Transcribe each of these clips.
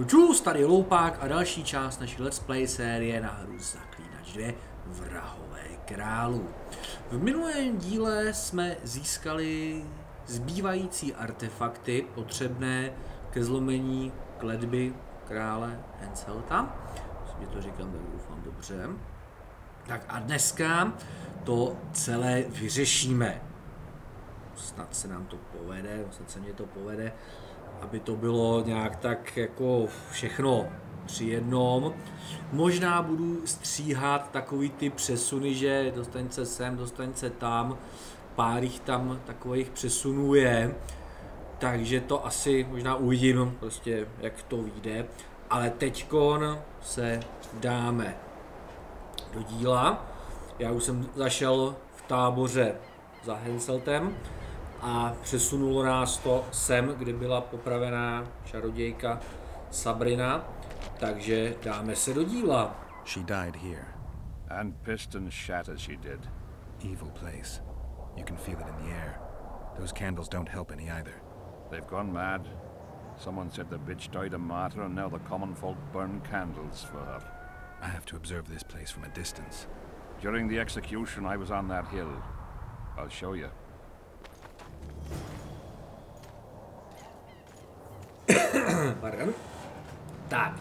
Čus, tady Loupák a další část naší Let's Play série na hru Zaklínač 2 Vrahové králů. V minulém díle jsme získali zbývající artefakty potřebné ke zlomení kletby krále Henselta. Myslím, že to říkám, tak doufám dobře. Tak a dneska to celé vyřešíme. Snad se nám to povede, snad se mě to povede, aby to bylo nějak tak jako všechno při jednom. Možná budu stříhat takový ty přesuny, že dostaň se sem, dostaň se tam, pár jich tam takových přesunů je, takže to asi možná uvidím, prostě jak to vyjde, ale teďkon se dáme do díla. Já už jsem zašel v táboře za Henseltem a přesunulo nás to sem, kde byla popravená čarodějka Sabrina, takže dáme se do díla. She died here. And piston shat as she did. Evil place. You can feel it in the air. Those candles don't help any either. They've gone mad. Someone said the bitch died a martyr and now the common folk burn candles for her. I have to observe this place from a distance. During the execution I was on that hill. I'll show you. Pardon. Tak,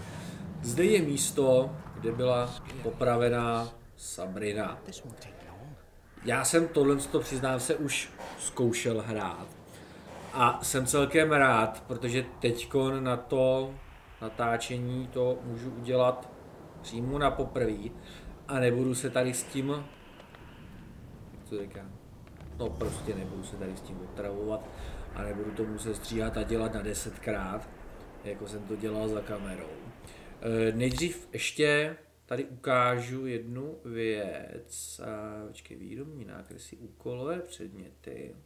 zde je místo, kde byla popravená Sabrina. Já jsem tohle, přiznám se, už zkoušel hrát. A jsem celkem rád, protože teďkon na to natáčení to můžu udělat přímo na poprvé. A nebudu se tady s tím, jak to říkám, no prostě nebudu se tady s tím otravovat a nebudu to muset stříhat a dělat na 10krát, jako jsem to dělal za kamerou. Nejdřív ještě tady ukážu jednu věc. Počkej, výrobní nákresy, úkolové předměty.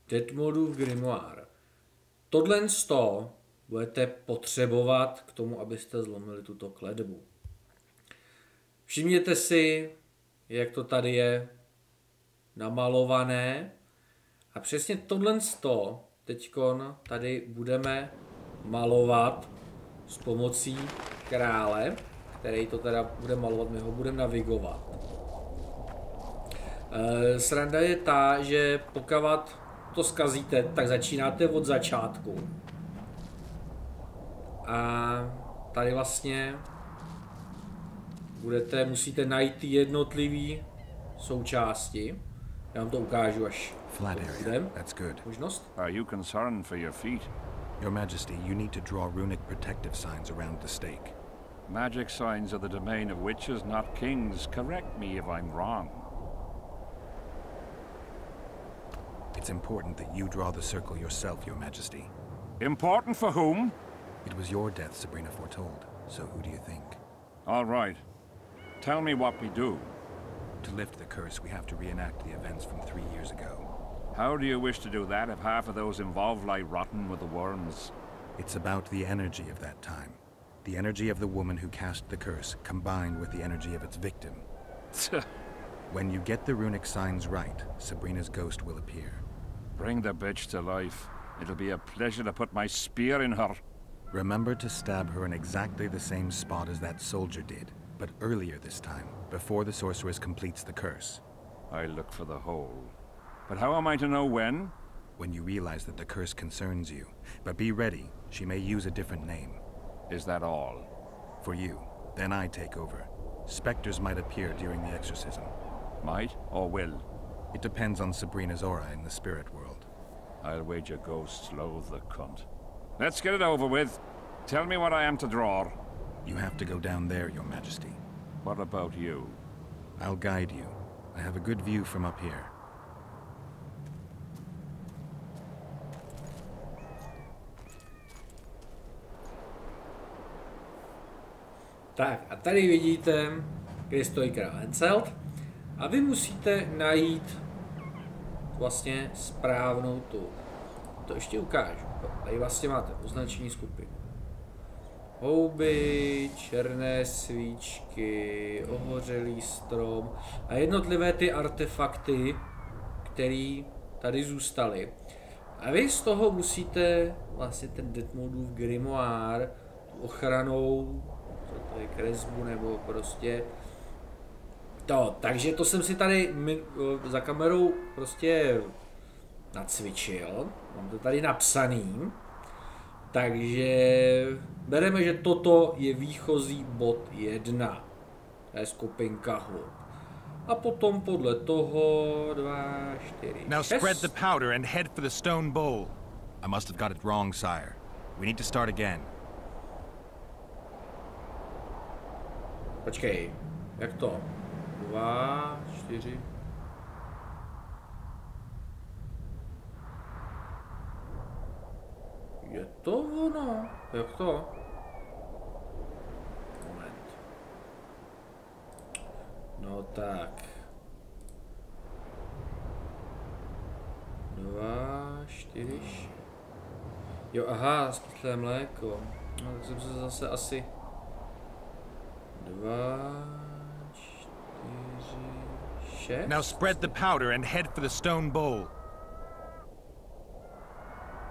Detmodův grimoire. Tohle budete potřebovat k tomu, abyste zlomili tuto kletbu. Všimněte si, jak to tady je namalované. A přesně tohle teďkon tady budeme malovat s pomocí krále, který to teda bude malovat, my ho budeme navigovat. Sranda je ta, že pokud to zkazíte, tak začínáte od začátku. A tady vlastně musíte najít ty jednotlivé součásti. Já vám to ukážu, až bude možnost. Are you concerned for your feet? Your Majesty, you need to draw runic protective signs around the stake. Magic signs are the domain of witches, not kings. Correct me if I'm wrong. It's important that you draw the circle yourself, Your Majesty. Important for whom? It was your death Sabrina foretold, so who do you think? All right. Tell me what we do. To lift the curse, we have to reenact the events from 3 years ago. How do you wish to do that if half of those involved lie rotten with the worms? It's about the energy of that time. The energy of the woman who cast the curse, combined with the energy of its victim. When you get the runic signs right, Sabrina's ghost will appear. Bring the bitch to life. It'll be a pleasure to put my spear in her. Remember to stab her in exactly the same spot as that soldier did, but earlier this time, before the sorceress completes the curse. I'll look for the hole. But how am I to know when? When you realize that the curse concerns you. But be ready, she may use a different name. Is that all? For you. Then I take over. Spectres might appear during the exorcism. Might or will? It depends on Sabrina's aura in the spirit world. I'll wager ghosts loathe the cunt. Let's get it over with. Tell me what I am to draw. You have to go down there, Your Majesty. What about you? I'll guide you. I have a good view from up here. Tak a tady vidíte, kde stojí král Henselt a vy musíte najít vlastně správnou tu. To ještě ukážu. Tady vlastně máte označení skupiny. Houby, černé svíčky, ohořelý strom a jednotlivé ty artefakty, které tady zůstaly. A vy z toho musíte vlastně ten Detmoldův grimoire ochranou, to je kresbu nebo prostě to. Takže to jsem si tady za kamerou prostě nacvičil. Mám to tady napsaný. Takže bereme, že toto je výchozí bod 1. To je skupinka hub. A potom podle toho 2, 4, Now 6. spread the powder and head for the stone bowl. I must have got it wrong, sire. We need to start again. Počkej, jak to? 2, 4. Je to ono? Jak to? Moment. No tak. 2, 4. Jo, aha, skytlé mléko. No, tak jsem se zase asi 2, 4, 6. Now spread the powder and head for the stone bowl.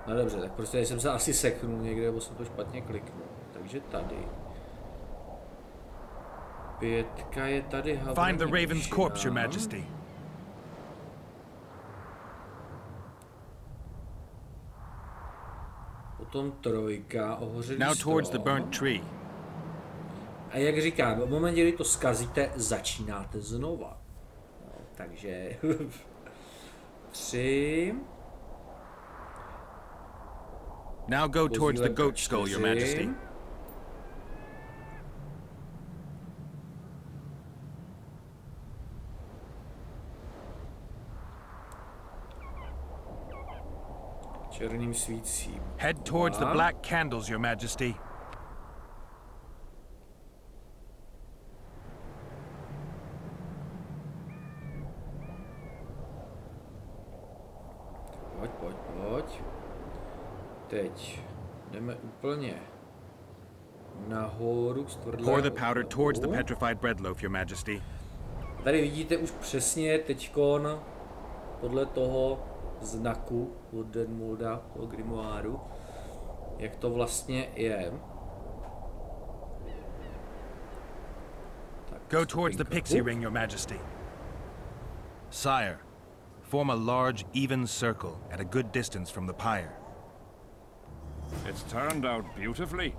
No dobře, tak prostě jsem se asi seknul někde, nebo jsem to špatně kliknul. Takže tady. 5 je tady. Find the raven's corpse, your majesty. Potom 3, ohořelý Now towards the strom. burnt tree. A jak říkám, v momentě, kdy to zkazíte, začínáte znova. No, takže 3. Now go towards the goat skull, your majesty. Černým svícím. Head towards the black candles, your majesty. Pojď. Teď jdeme úplně nahoru k stvrdlému. Pour the powder towards the petrified bread loaf, your majesty. Tady vidíte už přesně teďkon podle toho znaku od Detmolda, toho grimoáru, jak to vlastně je. Tak, Go towards the pixie ring, your majesty. Sire, form a large, even circle at a good distance from the pyre. It's turned out beautifully.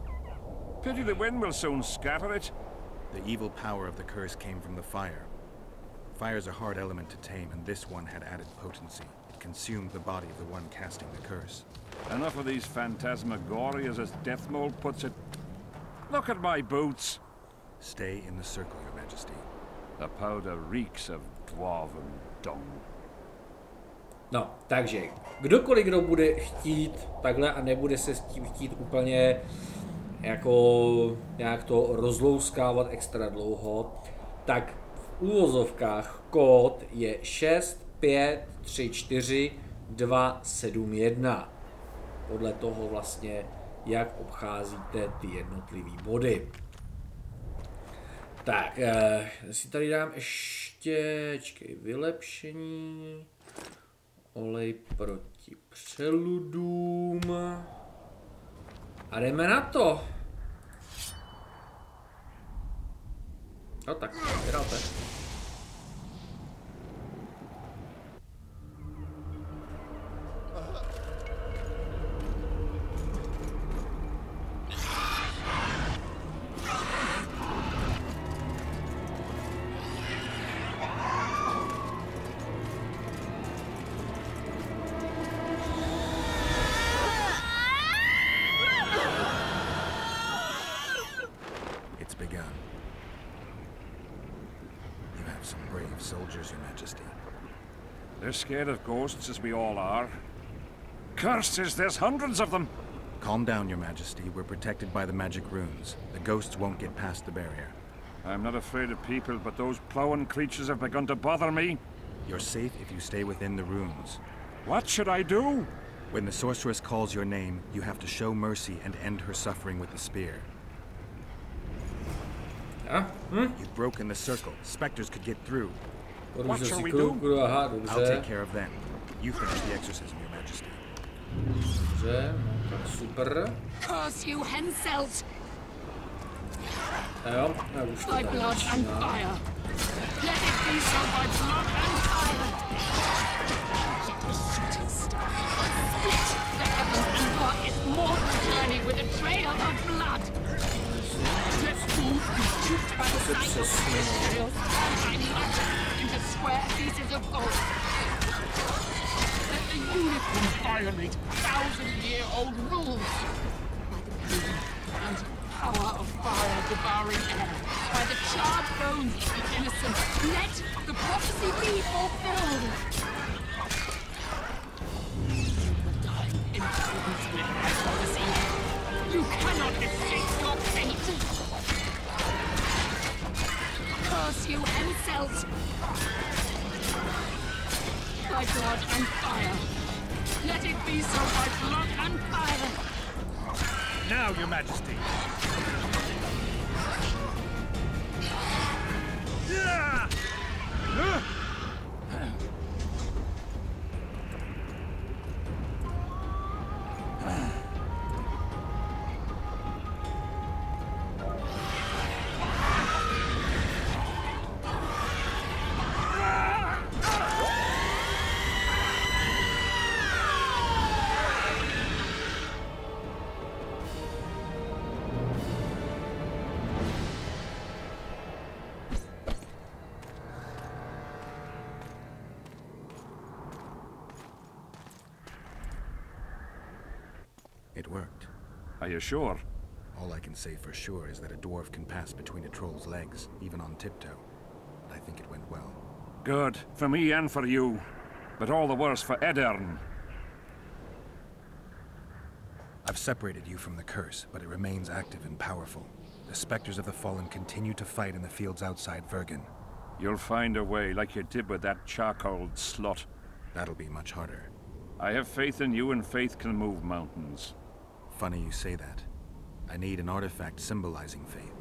Pity the wind will soon scatter it. The evil power of the curse came from the fire. Fire's a hard element to tame, and this one had added potency. It consumed the body of the one casting the curse. Enough of these phantasmagorias, as Deathmold puts it. Look at my boots. Stay in the circle, your majesty. The powder reeks of dwarven dung. No, takže kdokoliv, kdo bude chtít takhle a nebude se s tím chtít úplně jako nějak to rozlouskávat extra dlouho, tak v úvozovkách kód je 6, 5, 3, 4, 2, 7, 1. Podle toho vlastně, jak obcházíte ty jednotlivé body. Tak, si tady dám ještě vylepšení. Olej proti přeludům. A jdeme na to. No tak, Geralte. They're scared of ghosts, as we all are. Curses, there's hundreds of them! Calm down, your majesty. We're protected by the magic runes. The ghosts won't get past the barrier. I'm not afraid of people, but those plowing creatures have begun to bother me. You're safe if you stay within the runes. What should I do? When the sorceress calls your name, you have to show mercy and end her suffering with the spear. You've broken the circle. Spectres could get through. What shall we do? I'll take care of them. You finish the exorcism, your majesty. Dobře, no tak super. Curse you, Henselt! A jo, a už to By tady blood and začíná. fire! Let it be so by blood and fire! Such a shooting star! Split the heavens and walk its mortal journey with a trail of blood! Let food be choked by the sight of materials and tiny into square pieces of gold! Let the unicorn violate 1,000-year-old rules! By the beauty and power of fire devouring air, by the charred bones of the innocent, let the prophecy be fulfilled! You will die in accordance with my prophecy. You cannot escape your fate! Curse you, Henselt! By blood and fire! Let it be so by blood and fire! Now, Your Majesty. It worked. Are you sure? All I can say for sure is that a dwarf can pass between a troll's legs, even on tiptoe. I think it went well. Good. For me and for you. But all the worse for Edern. I've separated you from the curse, but it remains active and powerful. The specters of the fallen continue to fight in the fields outside Vergen. You'll find a way, like you did with that charcoal slut. That'll be much harder. I have faith in you, and faith can move mountains. Funny you say that. I need an artifact symbolizing faith.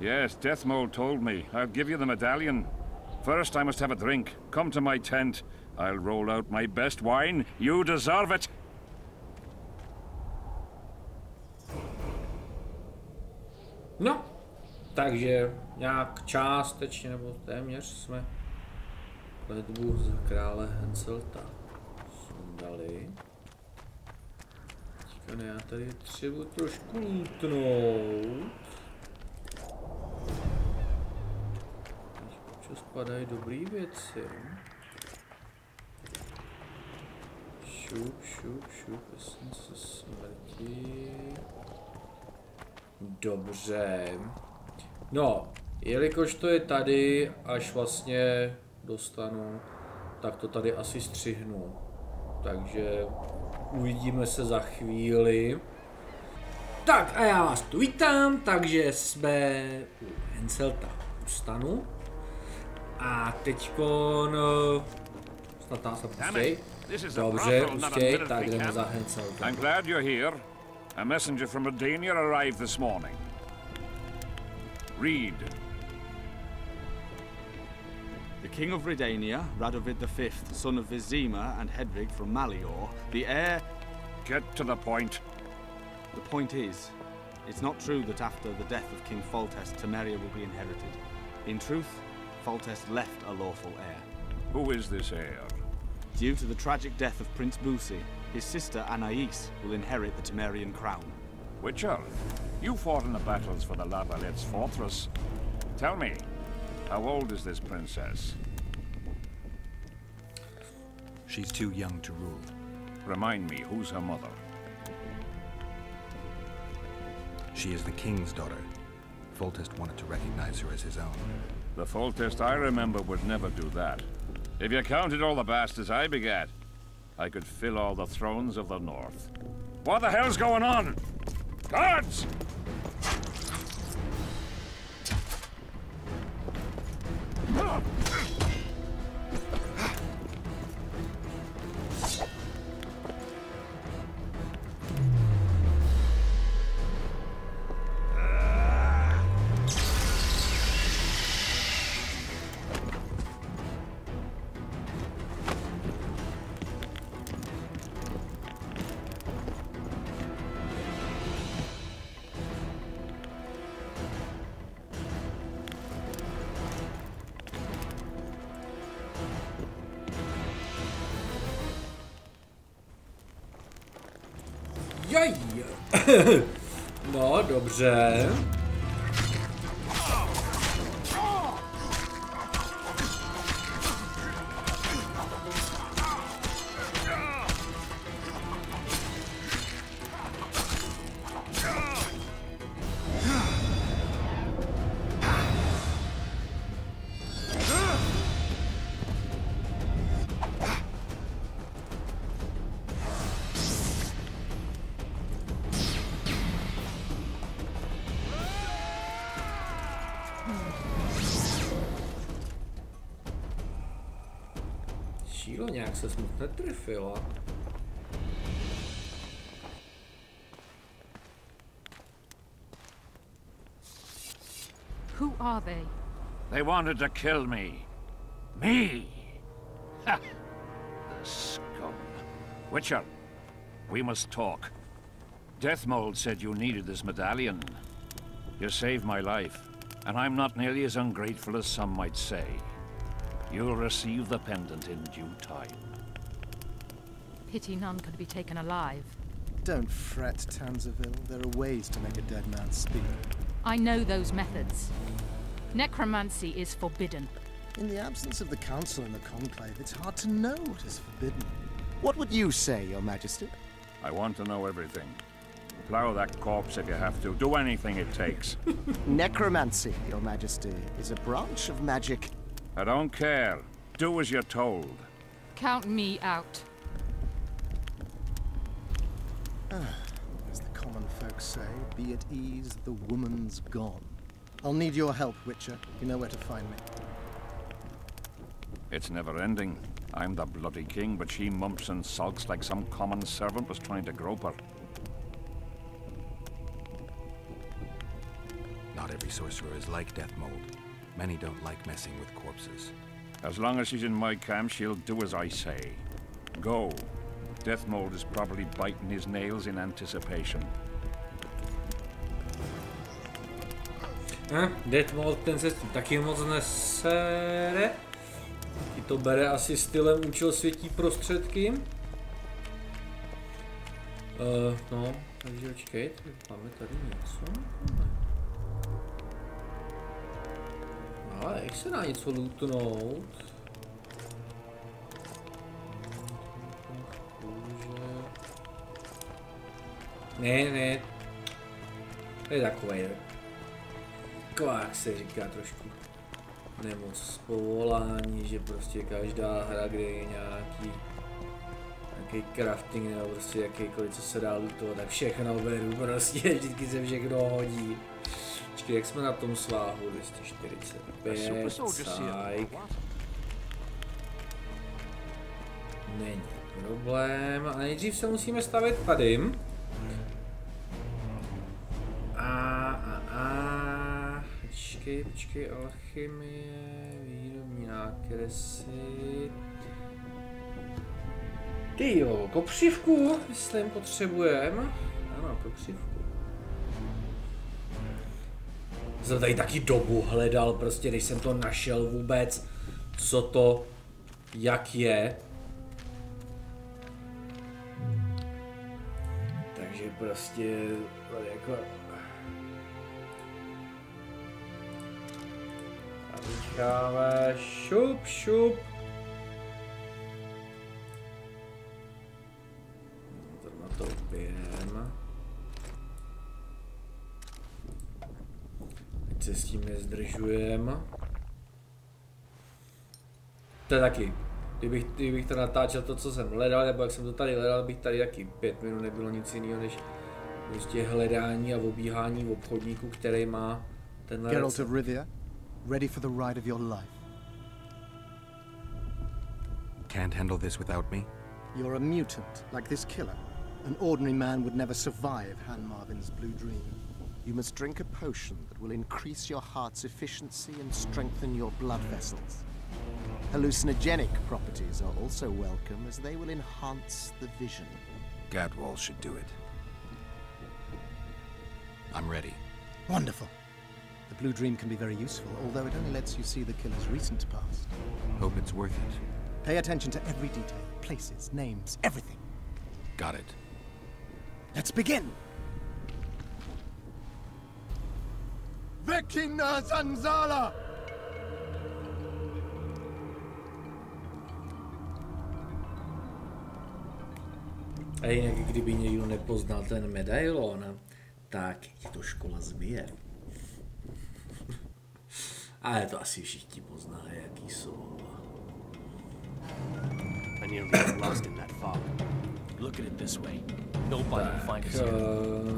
Yes, Deathmold told me. I'll give you the medallion. First, I must have a drink. Come to my tent. I'll roll out my best wine. You deserve it! No, takže nějak částečně, nebo téměř jsme kletbu za krále Henselta sundali. Teďka já tady třeba trošku lutnout. Občas padají dobrý věci. Šup, šup, šup, esence smrti. Dobře. No, jelikož to je tady, až vlastně dostanu, tak to tady asi střihnu. Takže uvidíme se za chvíli. Tak a já vás tu vítám, takže jsme u Henselta u stanu. A teďkon... Snad nás pustěj. Dobře, pustěj, tak jdeme za Henselta. I'm glad you're here. A messenger from Redania arrived this morning. Read. The King of Redania, Radovid V, son of Vizima and Hedvig from Malior, the heir... Get to the point. The point is, it's not true that after the death of King Foltest, Temeria will be inherited. In truth, Foltest left a lawful heir. Who is this heir? Due to the tragic death of Prince Busi, his sister Anais will inherit the Temerian crown. Witcher, you fought in the battles for the La Valette's fortress. Tell me, how old is this princess? She's too young to rule. Remind me, who's her mother? She is the king's daughter. Foltest wanted to recognize her as his own. The Foltest I remember would never do that. If you counted all the bastards I begat, I could fill all the thrones of the north. What the hell's going on? Guards! Jaj. No, dobře. Šílo, nějak se smutně netrefila. Who are they? They wanted to kill me. Me! Ha! The scum. Witcher, we must talk. Deathmold said you needed this medallion. You saved my life, and I'm not nearly as ungrateful as some might say. You'll receive the pendant in due time. Pity none could be taken alive. Don't fret, Tanzaville. There are ways to make a dead man speak. I know those methods. Necromancy is forbidden. In the absence of the Council and the Conclave, it's hard to know what is forbidden. What would you say, Your Majesty? I want to know everything. Plow that corpse if you have to. Do anything it takes. Necromancy, Your Majesty, is a branch of magic. I don't care. Do as you're told. Count me out. As the common folk say, be at ease, the woman's gone. I'll need your help, Witcher. You know where to find me. It's never ending. I'm the bloody king, but she mumps and sulks like some common servant was trying to grope her. Not every sorcerer is like Deathmold. Many don't like messing with corpses. As long as she's in my camp, she'll do as I say. Go. Deathmold is probably biting his nails in anticipation. Deathmold, ten se taky moc nesere. I to bere asi stylem účel světí prostředky. No, takže počkej, máme tady něco. Ale jak se dá něco lootnout? Ne. To je takovej. Taková, jak se říká, trošku nemoc z povolání, že prostě každá hra, kde je nějaký crafting nebo prostě jakýkoliv, co se dá lootovat, tak všechno beru prostě, vždycky se všechno hodí. Počkej, jak jsme na tom sváhu? 245, sajk. Není problém, a nejdřív se musíme stavět tady. Počkej, alchymie, výrobní nákresy. Tyjo, kopřivku, myslím, potřebujeme. Ano, kopřivku. Jsem tady taky dobu hledal, prostě než jsem to našel vůbec, co to, jak je. Takže prostě, jako... Vycháváme, šup. Zrovna to opijeme. Ať se s tím nezdržujeme. To je taky. Kdybych to natáčel to, co jsem hledal, nebo jak jsem to tady hledal, bych tady taky 5 minut nebylo nic jiného, než prostě hledání a obíhání obchodníku, který má tenhle Geralt of Rivia, ready for the ride of your life. Can't handle this without me? You're a mutant, like this killer. An ordinary man would never survive Han Marvin's blue dream. You must drink a potion that will increase your heart's efficiency and strengthen your blood vessels. Hallucinogenic properties are also welcome, as they will enhance the vision. Gadwall should do it. I'm ready. Wonderful. The blue dream can be very useful, although it only lets you see the killer's recent past. Hope it's worth it. Pay attention to every detail, places, names, everything. Got it. Let's begin. Vekina Zanzala! A jinak, kdyby někdo nepoznal ten medailon, tak je to škola zmije. Ale to asi všichni poznají, jaký jsou. I nearly got lost in that fog. Look at it this way. Nobody will find us here.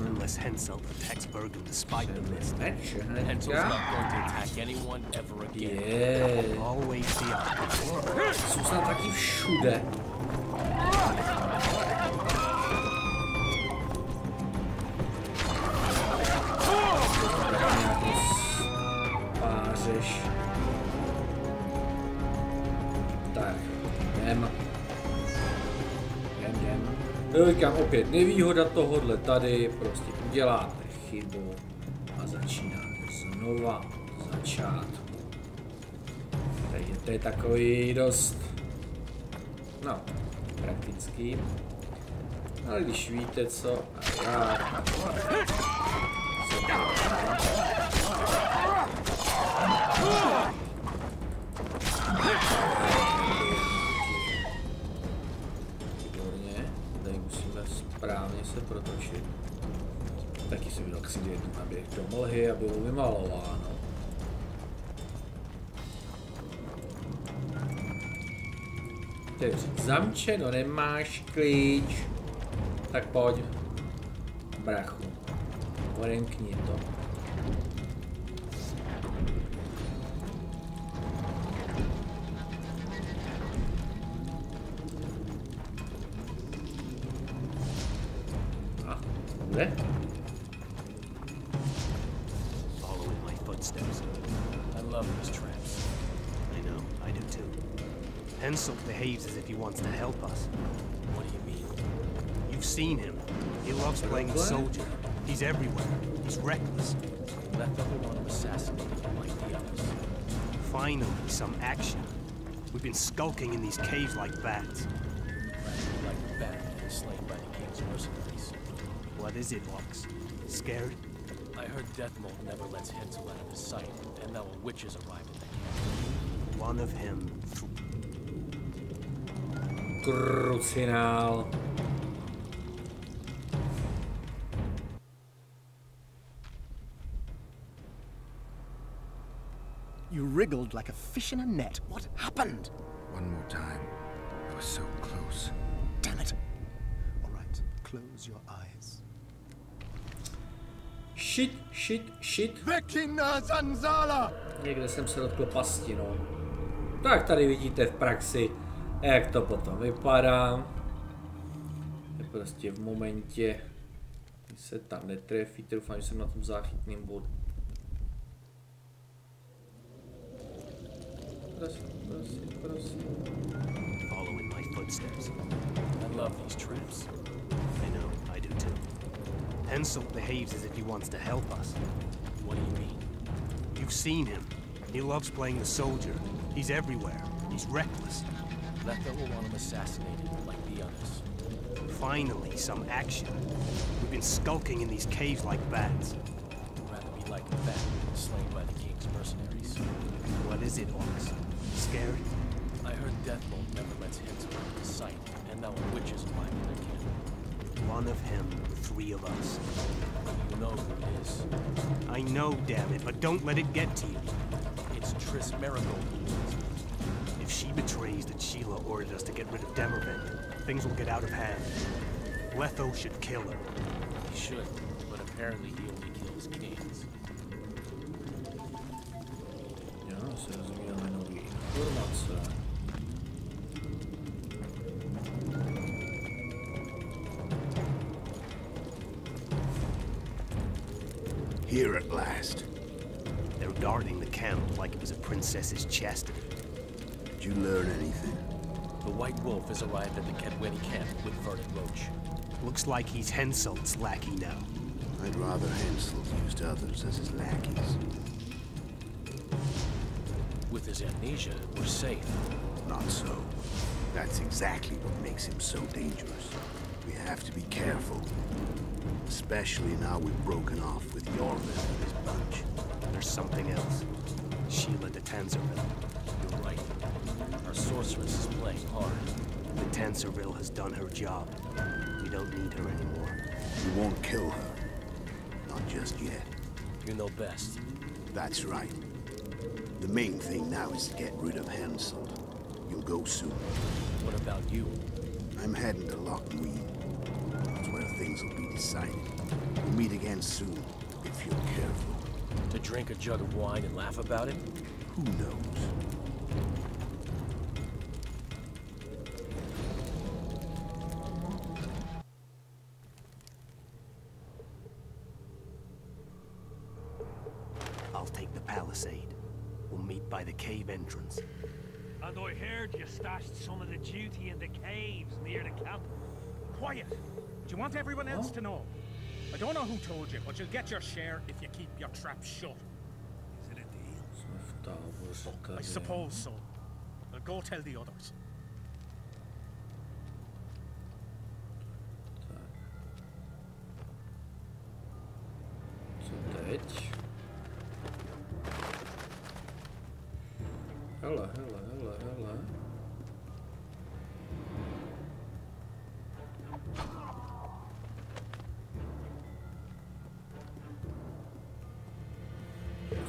Unless Hensel attacks Bergen despite the mist. Hensel's not going to attack anyone ever again. Always the opposite. Jsou snad taky všude. Pářeš. Tak, jdem. Říkám opět, nevýhoda tohohle tady, prostě uděláte chybu a začínáte znova od začátku. Takže to je takový dost, no, praktický. Ale když víte co a jak, správně se protočit. Taky si vydal si jednu naběh do mlhy a bylo vymalováno. Takže zamčeno, nemáš klíč. Tak pojď. Brachu. Odemkni to. Follow in my footsteps. I love these traps. I know, I do too. Hensel behaves as if he wants to help us. What do you mean? You've seen him. He loves playing the soldier. He's everywhere. He's reckless. Let the other one assassinate him like the others. Finally, some action. We've been skulking in these caves like bats. Like a bat slain by the king's mercenaries. What is it, Lux? Scared? I heard Deathmold never lets Hensel out of his sight, and now a witch has arrived at the camp. One of him. Krucinál. You wriggled like a fish in a net. What happened? One more time. I was so close. Damn it. All right, close your eyes. Shit. Vekina Zanzala! Někde jsem se dotkl pasti, no. Tak tady vidíte v praxi, jak to potom vypadá. Je prostě v momentě, kdy se tam netrefíte, doufám, že jsem na tom záchytném bodu. Prosím. Follow in my footsteps. I love these traps. I know, I do too. Hensel behaves as if he wants to help us. What do you mean? You've seen him. He loves playing the soldier. He's everywhere. He's reckless. Letha will want him assassinated like the others. Finally, some action. We've been skulking in these caves like bats. I'd rather be like a bat slain by the king's mercenaries. What is it, Ox? Scared? I heard Deathmold never lets Hensel out of his sight, and now a witch is alive in their camp. One of him, 3 of us. You know who it is. I know, damn it, but don't let it get to you. It's Triss Marigold. If she betrays that Sheila ordered us to get rid of Demervent, things will get out of hand. Letho should kill her. He should, but apparently he only kills kings. Jo, se rozumíme nový informace. Here at last. They're guarding the camp like it was a princess's chastity. Did you learn anything? The White Wolf has arrived at the Kedweni camp with Vernon Roach. Looks like he's Henselt's lackey now. I'd rather Hensel used others as his lackeys. With his amnesia, we're safe. Not so. That's exactly what makes him so dangerous. We have to be careful. Especially now we've broken off with your rest of his bunch. There's something else. Sheila de Tanzerville. You're right. Our sorceress is playing hard. The Tanzerville has done her job. We don't need her anymore. We won't kill her. Not just yet. You know best. That's right. The main thing now is to get rid of Hansel. You'll go soon. What about you? I'm heading to Lochmuir. That's where things will be decided. We'll meet again soon, if you're careful. To drink a jug of wine and laugh about it? Who knows? I'll take the palisade. We'll meet by the cave entrance. And I heard you stashed some of the duty in the caves near the camp. Quiet! Do you want everyone else to know? I don't know who told you, but you'll get your share if you keep your trap shut. Is it a deal? I suppose so. I'll go tell the others. Co teď? Hele.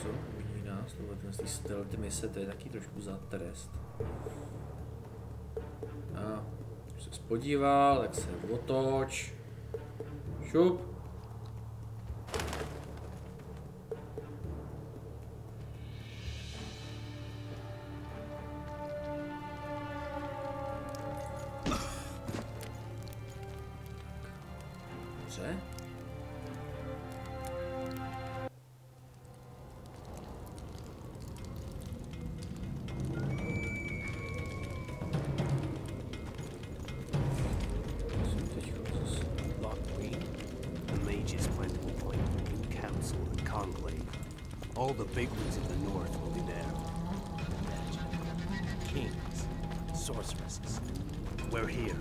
Co? Uvidí nás, tohle stealth mise, to je taky trošku za trest. A když se podíval, tak se otoč. Šup. All the bigwigs of the north will be there. Kings, sorceresses. We're here.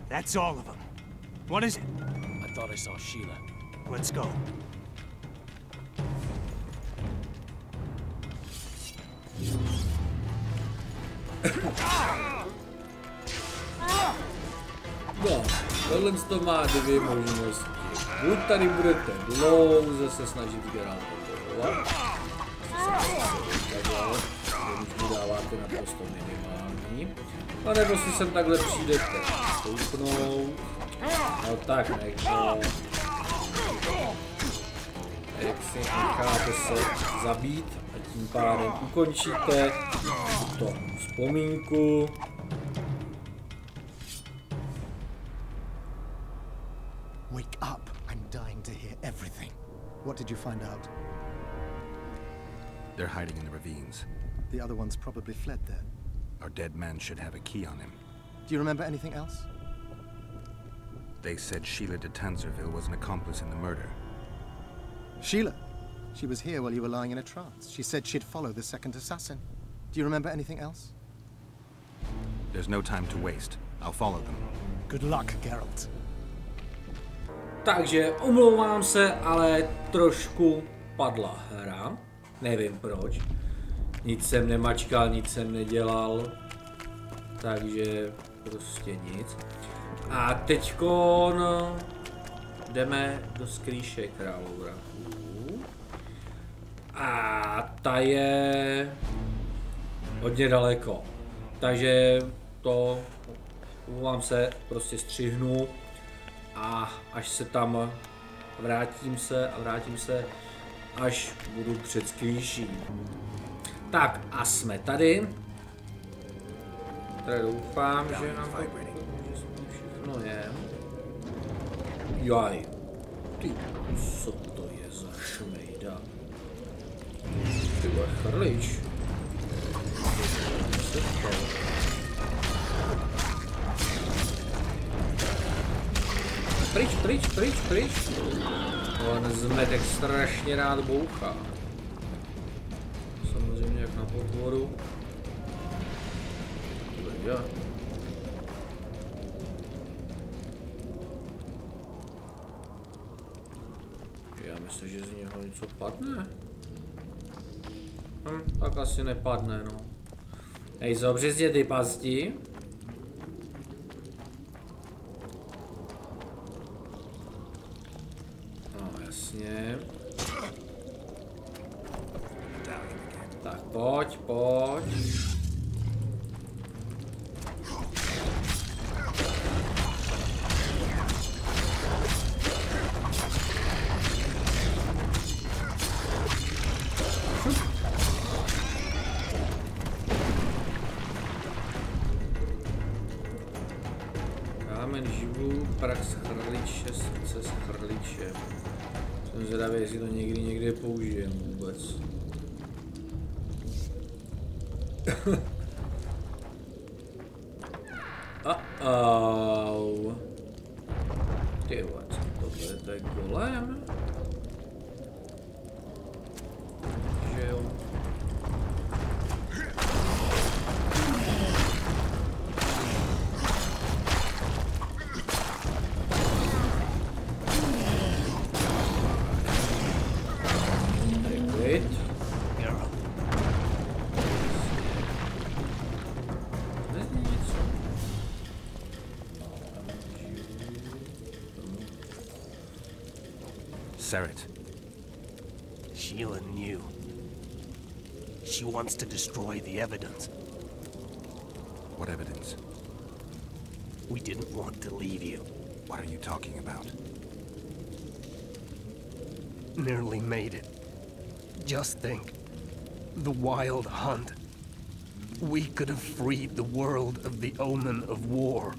That's all of them. What is it? I thought I saw Sheila. Let's go. No, tohle to má dvě možnosti. Buď tady budete dlouze se snažit Geralta bojovat, když mu dáváte naprosto minimální, anebo si sem takhle přijdete stoupnout, no tak jak si necháte se zabít a tím pádem ukončíte tuto vzpomínku. Wake up! I'm dying to hear everything. What did you find out? They're hiding in the ravines. The other ones probably fled there. Our dead man should have a key on him. Do you remember anything else? They said Sheila de Tanzerville was an accomplice in the murder. Sheila? She was here while you were lying in a trance. She said she'd follow the second assassin. Do you remember anything else? There's no time to waste. I'll follow them. Good luck, Geralt. Takže omlouvám se, ale trošku padla hra. Nevím proč. Nic jsem nemačkal, nic jsem nedělal. Takže prostě nic. A teďkon jdeme do skrýše Králů Vrahů. A ta je hodně daleko. Takže to omlouvám se, prostě střihnu. A až se tam vrátím se až budu předskvější. Tak a jsme tady. Tady doufám, že nám to všechno je. Jaj. Ty, co to je za šmejda? Ty vole, chrlič. Pryč. On zmetek strašně rád bouchá. Samozřejmě jak na potvoru. Já myslím, že z něho něco padne. Tak asi nepadne, no. Nejsou přesně ty pasti. No, jasně. Tak pojď. Jsem zvědavý, jestli to někde použijem vůbec. Ty vole, co to je golem? Že jo. Serret. Sheila knew. She wants to destroy the evidence. What evidence? We didn't want to leave you. What are you talking about? Nearly made it. Just think. The wild hunt. We could have freed the world of the omen of war.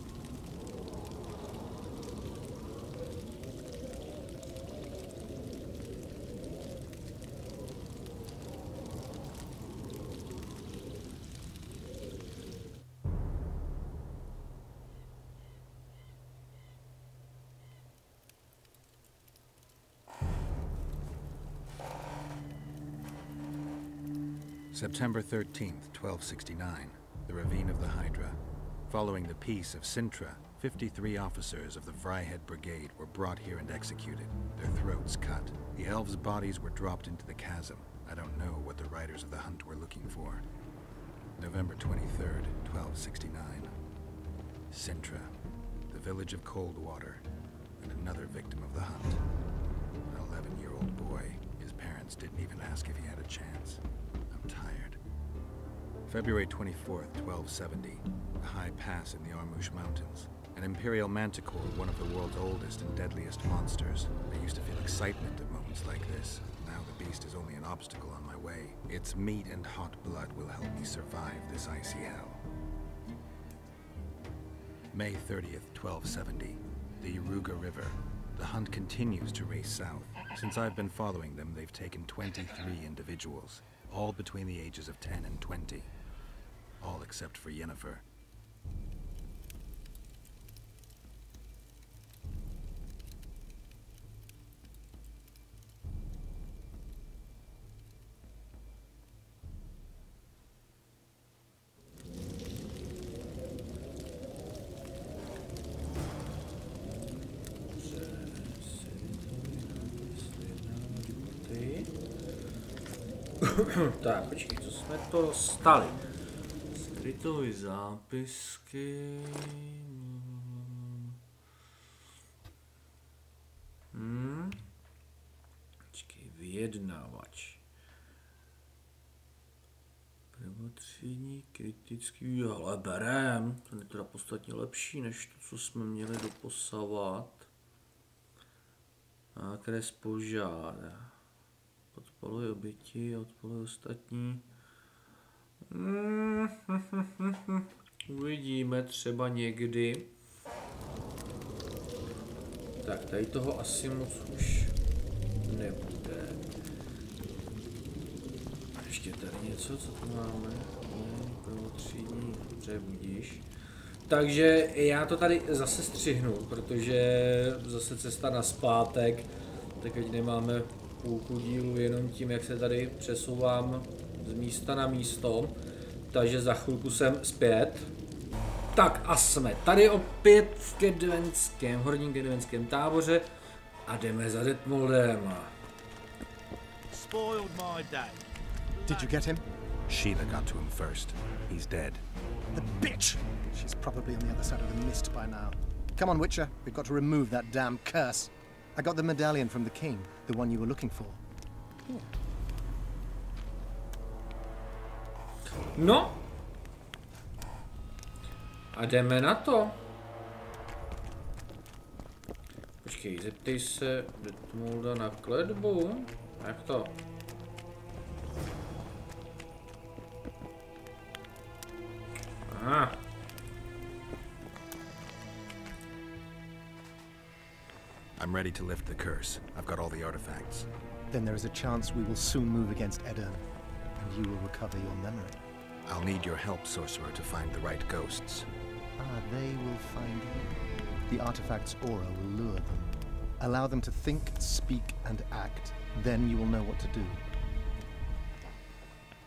September 13th, 1269, the ravine of the Hydra. Following the peace of Sintra, 53 officers of the Vrahové brigade were brought here and executed, their throats cut. The elves' bodies were dropped into the chasm. I don't know what the riders of the hunt were looking for. November 23rd, 1269. Sintra, the village of Coldwater, and another victim of the hunt. An 11-year-old boy. His parents didn't even ask if he had a chance. I'm tired. February 24th, 1270. A high pass in the Armouche Mountains. An imperial manticore, one of the world's oldest and deadliest monsters. I used to feel excitement at moments like this. Now the beast is only an obstacle on my way. Its meat and hot blood will help me survive this icy hell. May 30th, 1270. The Yaruga River. The hunt continues to race south. Since I've been following them, they've taken 23 individuals, all between the ages of 10 and 20. All except for Yennefer. Tak, počkej, co jsme to dostali? Skrytové zápisky... Počkej, vyjednávač. Prvotřídní, kritický, ale berem. To je teda podstatně lepší, než to, co jsme měli doposavat. A kres požádá. Spaluje oběti a odpaluje ostatní. Uvidíme třeba někdy. Tak, tady toho asi moc už nebude. A ještě tady něco, co tu máme? Prvotřídní, dobře, budíš. Takže já to tady zase střihnu, protože zase cesta nazpátek, tak ať nemáme půlku dílu jenom tím, jak se tady přesouvám z místa na místo. Takže za chvilku jsem zpět. Tak a jsme tady opět v horním kedvenském táboře a jdeme za Detmoldem. Spoiled my day. Did you get him? Sheila got to him first. He's dead. The bitch! She's probably on the other side of the mist by now. Come on, Witcher. We've got to remove that damn curse. I got the medallion from the king, the one you were looking for. Here. No. A jdeme na to. Počkej, zeptej se Detmolda na kletbu. Jak to? Aha. I'm ready to lift the curse. I've got all the artifacts. Then there is a chance we will soon move against Edirn, and you will recover your memory. I'll need your help, sorcerer, to find the right ghosts. Ah, they will find you. The artifact's aura will lure them. Allow them to think, speak, and act. Then you will know what to do.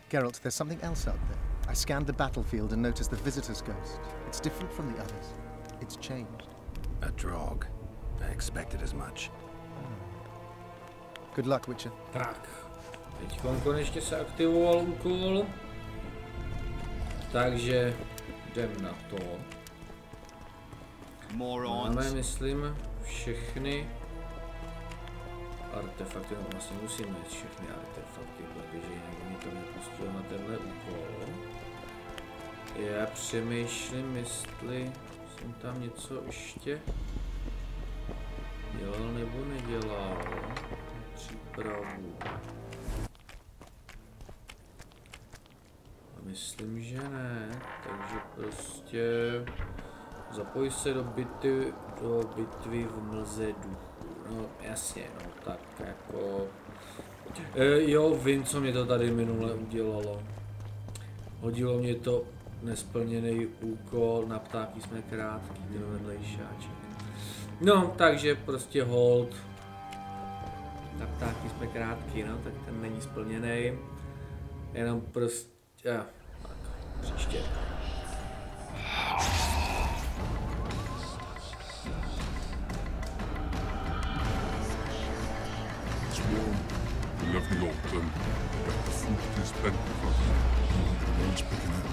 Geralt, there's something else out there. I scanned the battlefield and noticed the visitor's ghost. It's different from the others. It's changed. A drog. I expected as much. Good luck, Witcher. Tak, teď konečně se aktivoval úkol. Takže jdem na to. Máme, myslím, všechny artefakty, no vlastně musím mít všechny artefakty, protože jinak mi to nepustilo na tenhle úkol. Já přemýšlím, jestli jsem tam něco ještě dělal nebo nedělal. Přípravu. Myslím, že ne, takže prostě zapoj se do bitvy v mlze duchu. No jasně, no tak jako... jo, vím, co mě to tady minule udělalo. Hodilo mě to nesplněný úkol, na ptáky jsme krátký, ten vedlejšáček. No, takže prostě hold. Na ptáky jsme krátký, no, tak ten není splněný. Jenom prostě... tak, příště. Lovely autumn, but the fruit is plentiful. One's picking it.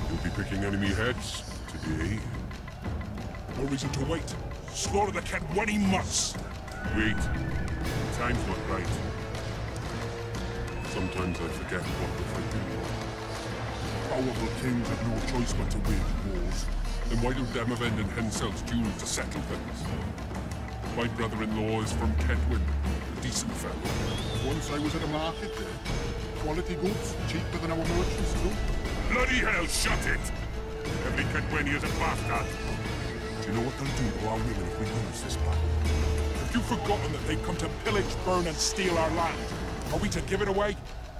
You'll be picking enemy heads today. No reason to wait. Slaughter the cat when he must. Wait. Time's not right. Sometimes I forget what we're fighting for. Powerful kings have no choice but to wage wars. Then why do Demavend and Hensel's duels to settle things? My brother-in-law is from Kedwin. Decent fellow. Once I was at a market there. Quality goods, cheaper than our merchants too. Bloody hell, shut it! Every Kedwini is a bastard. Do you know what they'll do to our women if we lose this battle? Have you forgotten that they've come to pillage, burn, and steal our land? Are we to give it away?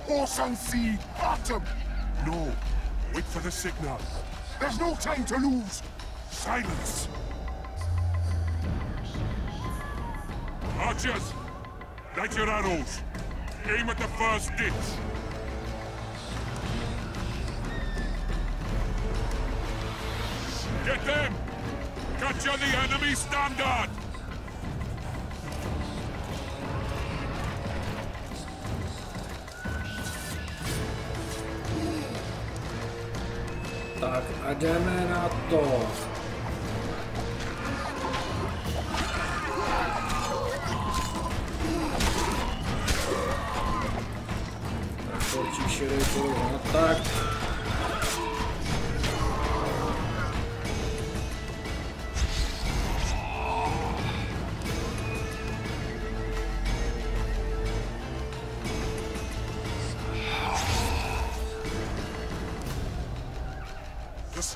Horse and seed, bottom! No. Wait for the signal. There's no time to lose. Silence. Archers! Light your arrows! Aim at the first ditch! Get them! Capture the enemy standard! Tak a jdeme na to. Tak.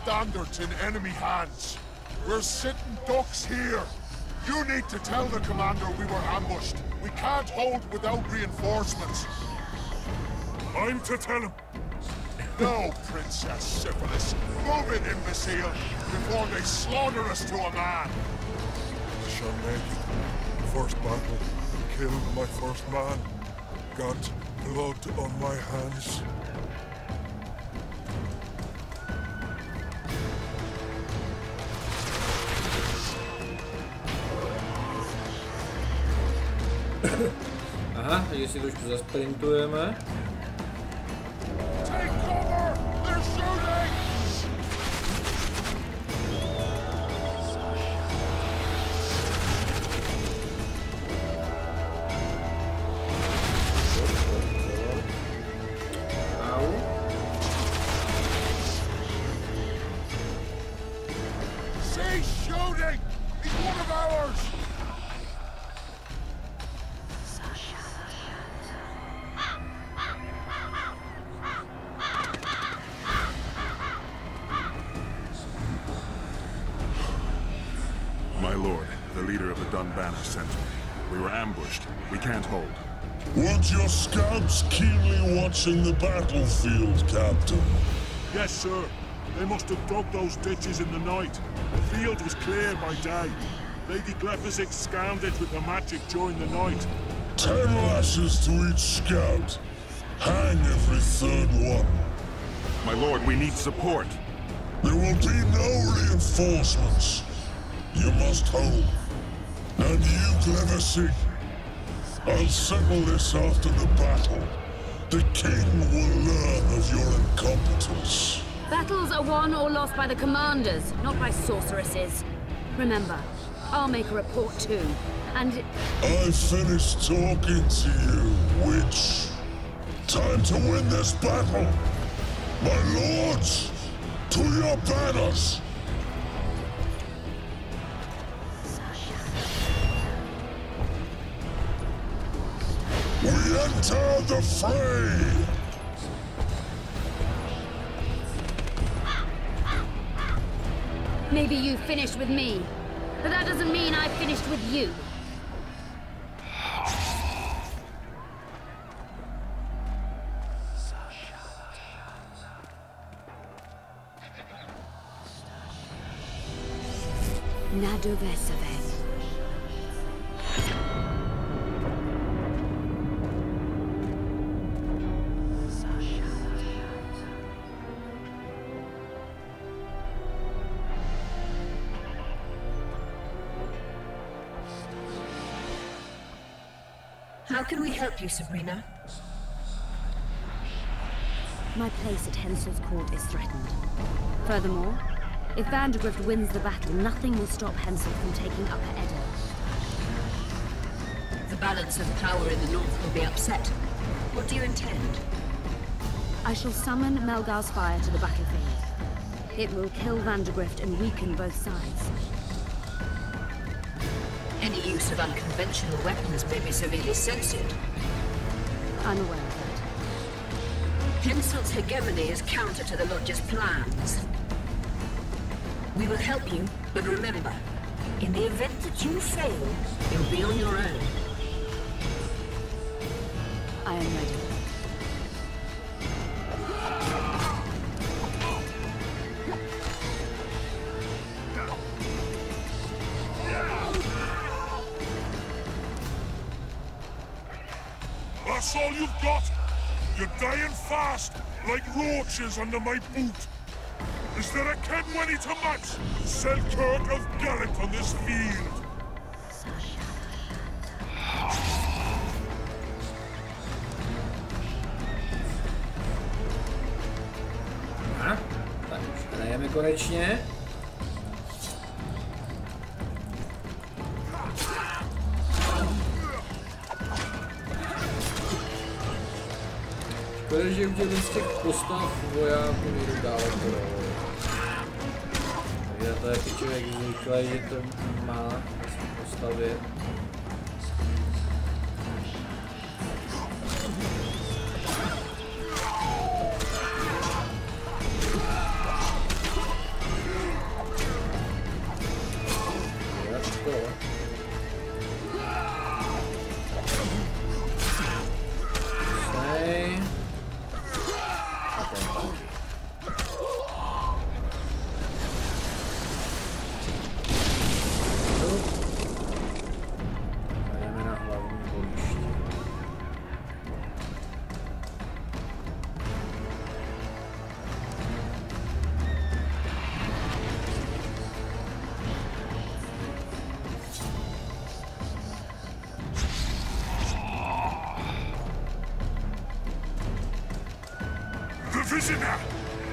standards in enemy hands. We're sitting ducks here. You need to tell the commander we were ambushed. We can't hold without reinforcements. I'm to tell him. No, Princess Syphilis. Move it, imbecile, before they slaughter us to a man. Shameg, first battle, killed my first man. Got blood on my hands. Aha, takže si trošku zasprintujeme. Take cover! They're shooting! See, shooting! He's one of ours! My lord, the leader of the Dunbanner sent me. We were ambushed. We can't hold. Weren't your scouts keenly watching the battlefield, Captain? Yes, sir. They must have dug those ditches in the night. The field was clear by day. Lady Glephisic scanned it with her magic during the night. 10 lashes to each scout. Hang every third one. My lord, we need support. There will be no reinforcements. You must hold. And you, Glephisic, I'll settle this after the battle. The king will learn of your incompetence. Battles are won or lost by the commanders, not by sorceresses. Remember, I'll make a report too, and... I finished talking to you, witch. Time to win this battle. My lords, to your banners. We enter the fray! Maybe you finished with me, but that doesn't mean I finished with you. Nadovesave. How can we help you, Sabrina? My place at Hensel's court is threatened. Furthermore, if Vandergrift wins the battle, nothing will stop Hensel from taking Upper Edda. The balance of power in the north will be upset. What do you intend? I shall summon Melgar's fire to the battlefield. It will kill Vandergrift and weaken both sides. Any use of unconventional weapons may be severely censored. I'm aware of that. Hensel's hegemony is counter to the Lodge's plans. We will help you, but remember, in the event that you fail, you'll be on your own. I am ready. That's all you've got? You're dying fast, like roaches under my boot. Is there a Kenwenny to match Selkirk of Geralt on this field? Aha, tak už hrajeme konečně. Škoda, že udělím z těch postav vojáků nejdu dál. Takže to je člověk zvyklý, že to má v postavě. skoro. Stej. A ten taky. Jdeme na hlavní bojiště. Prisoner!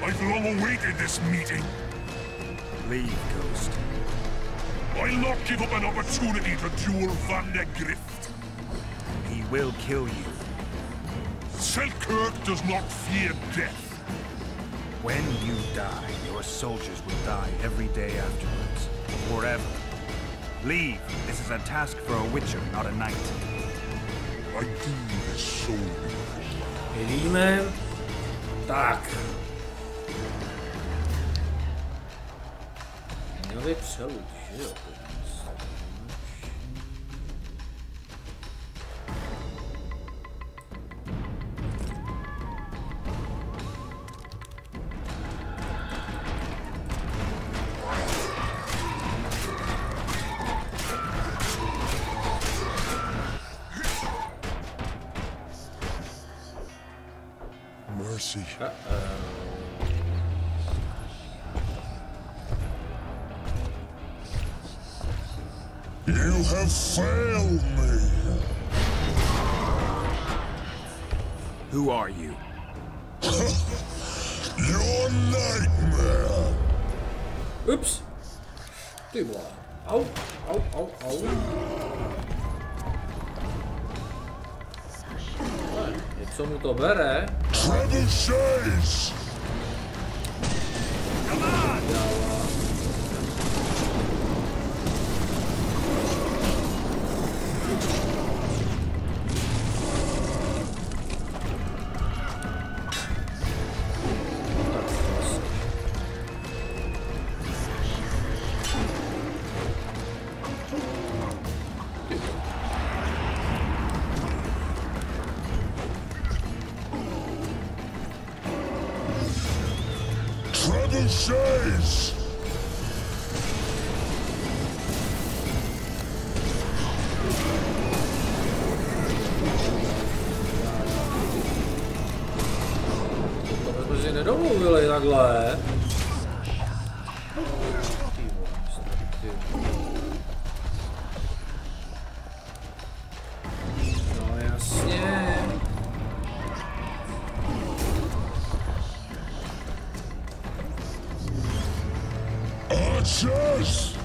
I've long awaited this meeting. Leave, Ghost. I'll not give up an opportunity to duel Van der Grift. He will kill you. Selkirk does not fear death. When you die, your soldiers will die every day afterwards. Forever. Leave. This is a task for a witcher, not a knight. I do this solely. Jdeme. Tak. Měl by přelud, že jo? Mercy. You have failed me. Who are you? Your nightmare. Ups. Ty vole. Au, au, au, au. Co mu to bere? Trebuchets. Trebuchets. To jsme si nedomluvili takhle. No jasně. Archers!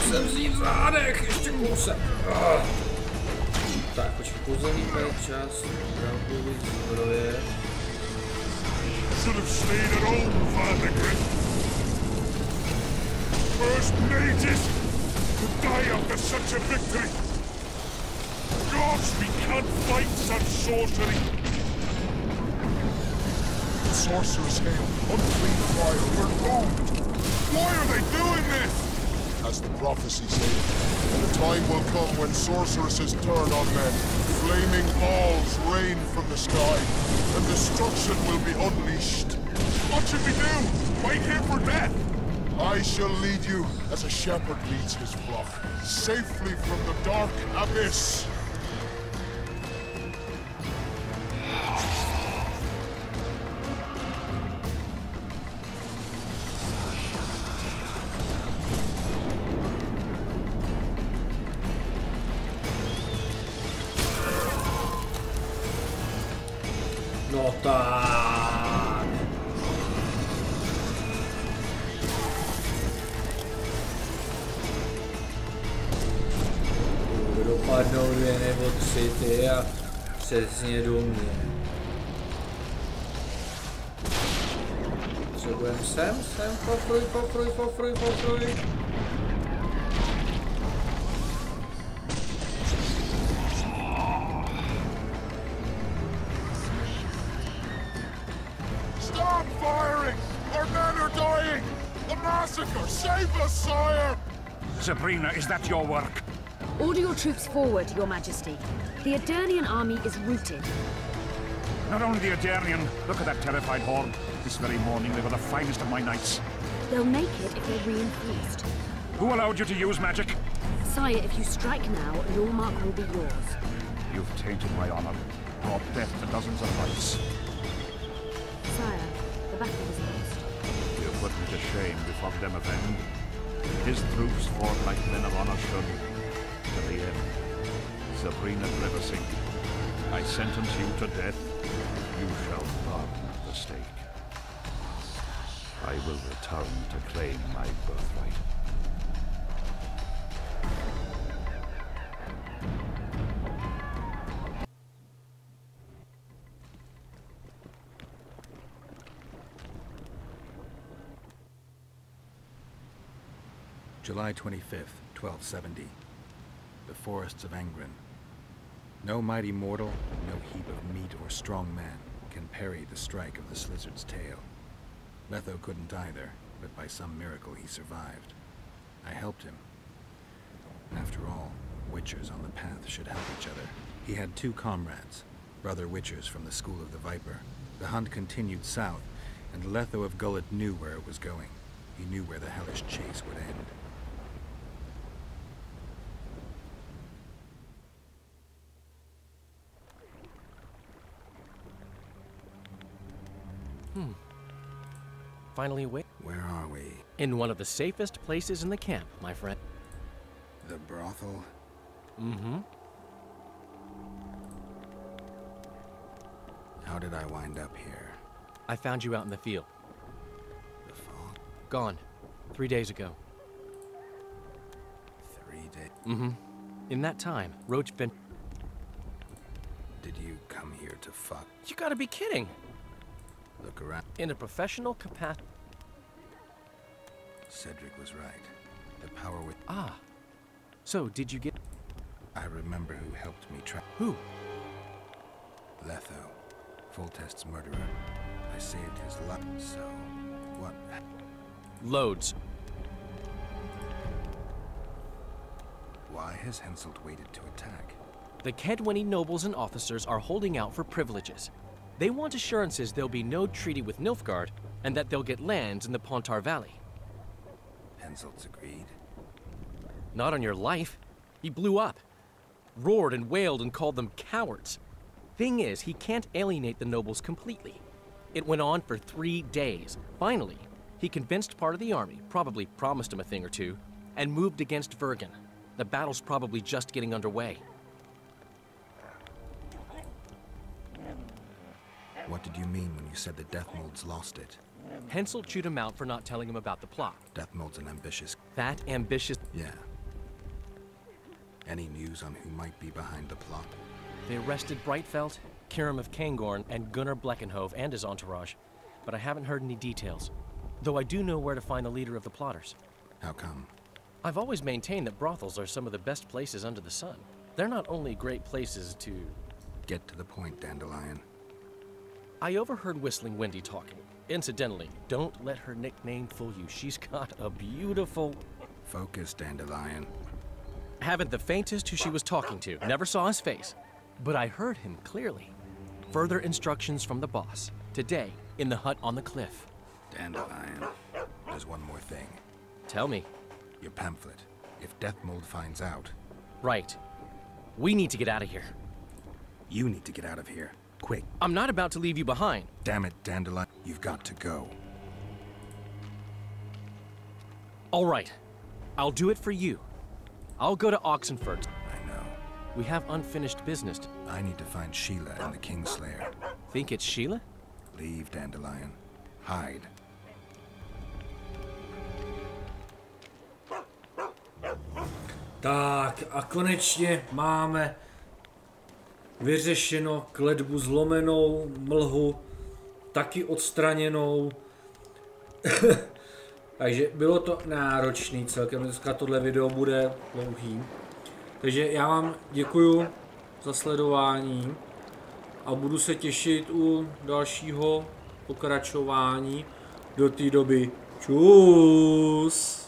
Jsem vzít v zádech, ještě kousek. Tak, počkej, pozemní část, drákový zbroje. Should have stayed at home, Van der Grift. First mages to die after such a victory. Gods, we can't fight such sorcery. Sorcerer's hail, unclean fire, we're doomed. Why are they doing this? As the prophecy said, the time will come when sorceresses turn on men. Flaming balls rain from the sky, and destruction will be unleashed. What should we do? Wait here for death? I shall lead you as a shepherd leads his flock, safely from the dark abyss. No tak. Padnou 2 nebo 3 ty a přesně do mě. Potřebujeme sem, pofruj. Stop firing! Our men are dying! A massacre! Save us, sire! Sabrina, is that your work? Order your troops forward, Your Majesty. The Adernian army is routed. Not only the Adernian, look at that terrified horde. This very morning they were the finest of my knights. They'll make it if they're reinforced. Who allowed you to use magic? Sire, if you strike now, your mark will be yours. You've tainted my honor, brought death to dozens of lives. Sire, the battle was lost. You put me to shame before them offend. His troops fought like men of honor should. To the end. Sabrina Gleversing, I sentence you to death. You shall burn at the stake. I will return to claim my birthright. July 25th, 1270. The forests of Angren. No mighty mortal, no heap of meat or strong man can parry the strike of the Slizzard's tail. Letho couldn't either, but by some miracle he survived. I helped him. After all, witchers on the path should help each other. He had 2 comrades, brother witchers from the School of the Viper. The hunt continued south, and Letho of Gullet knew where it was going. He knew where the hellish chase would end. Finally, Where are we? in one of the safest places in the camp, my friend. The brothel? Mm-hmm. How did I wind up here? I found you out in the field. The fog? Gone. 3 days ago. 3 days? Mm-hmm. In that time, Roach been... Did you come here to fuck? You gotta be kidding! Look around. In a professional capacity... Cedric was right. The power with... Ah. So, did you get... I remember who helped me track... Who? Letho. Foltest's murderer. I saved his life. So, what... Loads. Why has Henselt waited to attack? The Kedwenny nobles and officers are holding out for privileges. They want assurances there'll be no treaty with Nilfgaard, and that they'll get lands in the Pontar Valley. Henselt's agreed. Not on your life. He blew up. Roared and wailed and called them cowards. Thing is, he can't alienate the nobles completely. It went on for 3 days. Finally, he convinced part of the army, probably promised him a thing or two, and moved against Vergen. The battle's probably just getting underway. What did you mean when you said the Death Mold's lost it? Henselt chewed him out for not telling him about the plot. Death Mold's an ambitious... That ambitious... Yeah. Any news on who might be behind the plot? They arrested Brightfeld, Kirim of Kangorn, and Gunnar Bleckenhove and his entourage, but I haven't heard any details. Though I do know where to find the leader of the plotters. How come? I've always maintained that brothels are some of the best places under the sun. They're not only great places to... Get to the point, Dandelion. I overheard Whistling Wendy talking. Incidentally, don't let her nickname fool you. She's got a beautiful... Focus, Dandelion. Haven't the faintest who she was talking to. Never saw his face. But I heard him clearly. Further instructions from the boss. Today, in the hut on the cliff. Dandelion, there's one more thing. Tell me. Your pamphlet. If Death Mold finds out... Right. We need to get out of here. You need to get out of here. Quick. I'm not about to leave you behind. Damn it, Dandelion. You've got to go. All right. I'll do it for you. I'll go to Oxenford. I know. We have unfinished business. I need to find Sheila and the Kingslayer. Think it's Sheila? Leave, Dandelion. Hide. Tak a konečně máme vyřešeno kletbu zlomenou, mlhu taky odstraněnou. Takže bylo to náročný celkem, dneska tohle video bude dlouhý. Takže já vám děkuju za sledování a budu se těšit u dalšího pokračování. Do té doby čus!